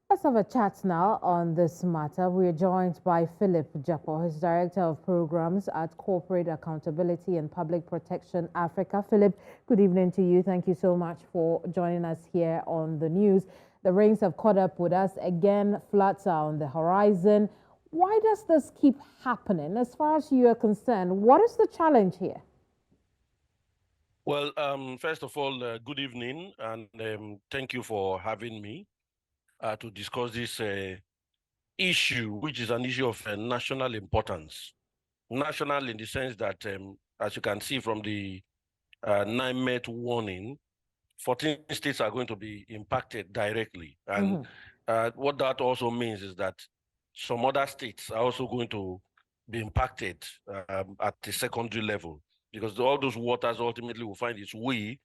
Let's have a chat now on this matter. We are joined by Philip Jakpor, who's Director of Programs at Corporate Accountability and Public Protection Africa. Philip, good evening to you. Thank you so much for joining us here on the news. The rains have caught up with us again. Floods are on the horizon. Why does this keep happening? As far as you are concerned, what is the challenge here? Well, first of all, good evening, and thank you for having me to discuss this issue, which is an issue of national importance. National in the sense that, as you can see from the NIMET warning, 14 states are going to be impacted directly. And what that also means is that some other states are also going to be impacted at the secondary level, because all those waters ultimately will find its way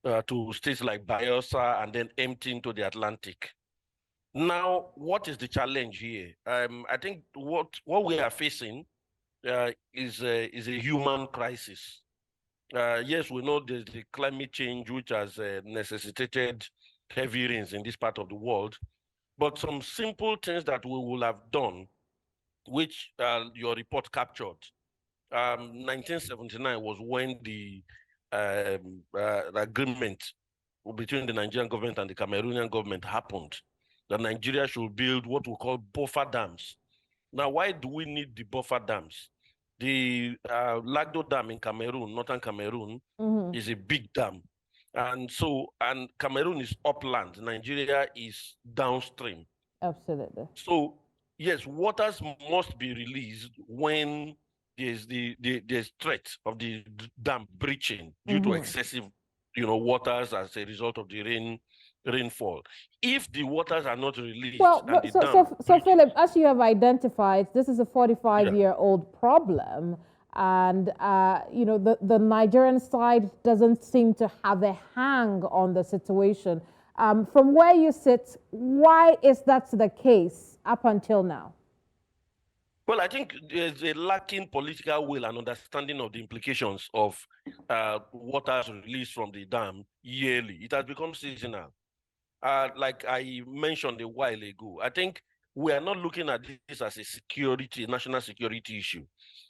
to states like Bayelsa and then empty into the Atlantic. Now, what is the challenge here? I think what we are facing is a human crisis. Yes, we know there's the climate change, which has necessitated heavy rains in this part of the world, but some simple things that we will have done, which your report captured. 1979 was when the agreement between the Nigerian government and the Cameroonian government happened, that Nigeria should build what we call buffer dams. Now, why do we need the buffer dams? The Lagdo Dam in Cameroon, northern Cameroon, is a big dam. And Cameroon is upland, Nigeria is downstream. Absolutely. So, yes, waters must be released when there's threat of the dam breaching due to excessive, waters as a result of the rainfall. If the waters are not released Well, and the so, dam so, so breaches, Philip, as you have identified, this is a yeah, 45-year-old problem, and the Nigerian side doesn't seem to have a hang on the situation. From where you sit, why is that the case up until now? well, I think there's a lacking political will and understanding of the implications of waters released from the dam yearly. It has become seasonal. Like I mentioned a while ago, I think we are not looking at this as a national security issue.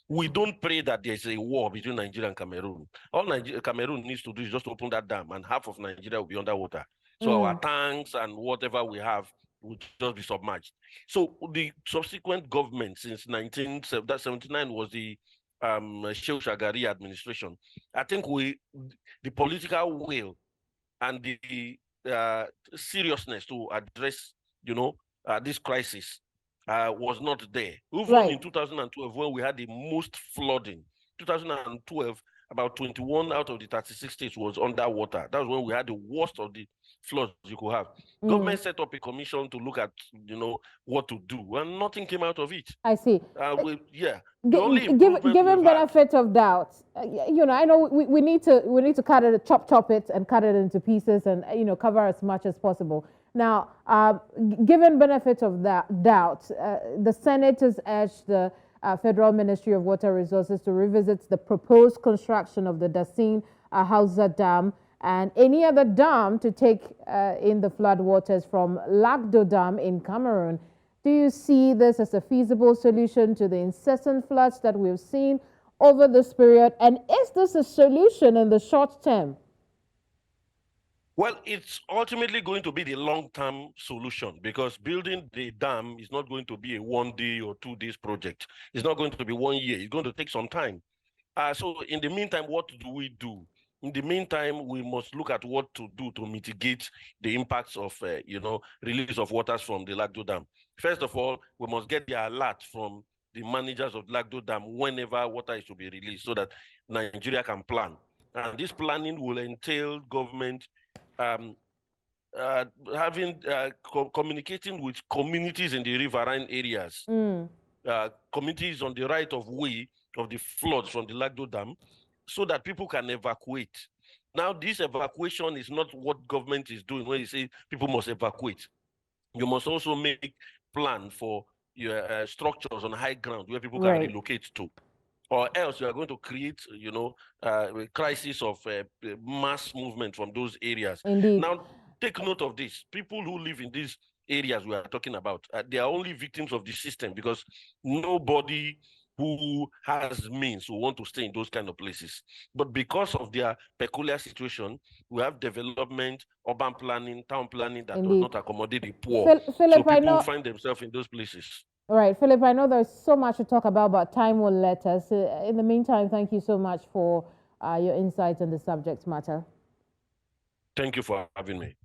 We don't pray that there's a war between Nigeria and Cameroon. All Cameroon needs to do is just open that dam, and half of Nigeria will be underwater. So our tanks and whatever we have will just be submerged. So the subsequent government since 1979 was the Shehu Shagari administration. I think the political will and the uh, seriousness to address, this crisis was not there. Even Right. in 2012, when we had the most flooding, 2012, about 21 out of the 36 states was underwater. That was when we had the worst of the floods you could have. Government set up a commission to look at, what to do, and nothing came out of it. I see. The only improvement we've Given had. benefit of doubt, I know we need to chop it and cut it into pieces and cover as much as possible. Now, given benefit of that doubt, the Senate has urged the Federal Ministry of Water Resources to revisit the proposed construction of the Dasin Hausa Dam and any other dam to take in the flood waters from Lagdo Dam in Cameroon. Do you see this as a feasible solution to the incessant floods that we've seen over this period? And is this a solution in the short term? Well, it's ultimately going to be the long-term solution, because building the dam is not going to be a 1 day or 2 days project. It's not going to be 1 year. It's going to take some time. So in the meantime, what do we do? In the meantime, we must look at what to do to mitigate the impacts of, release of waters from the Lagdo Dam. First of all, we must get the alert from the managers of Lagdo Dam whenever water is to be released, so that Nigeria can plan. And this planning will entail government um, having communicating with communities in the riverine areas, communities on the right of way of the floods from the Lagdo Dam, so that people can evacuate. Now, this evacuation is not what government is doing when you say people must evacuate. You must also make plan for your structures on high ground where people can Right. relocate to, or else you are going to create, a crisis of mass movement from those areas. Indeed. Now, take note of this. People who live in these areas we are talking about. They are only victims of the system because nobody who has means will want to stay in those kind of places. But because of their peculiar situation, we have development, urban planning, town planning that does Indeed. not accommodate the poor. Philip, so I people know, find themselves in those places. all right, Philip, I know there's so much to talk about, but time will let us. In the meantime, thank you so much for your insights on the subject matter. Thank you for having me.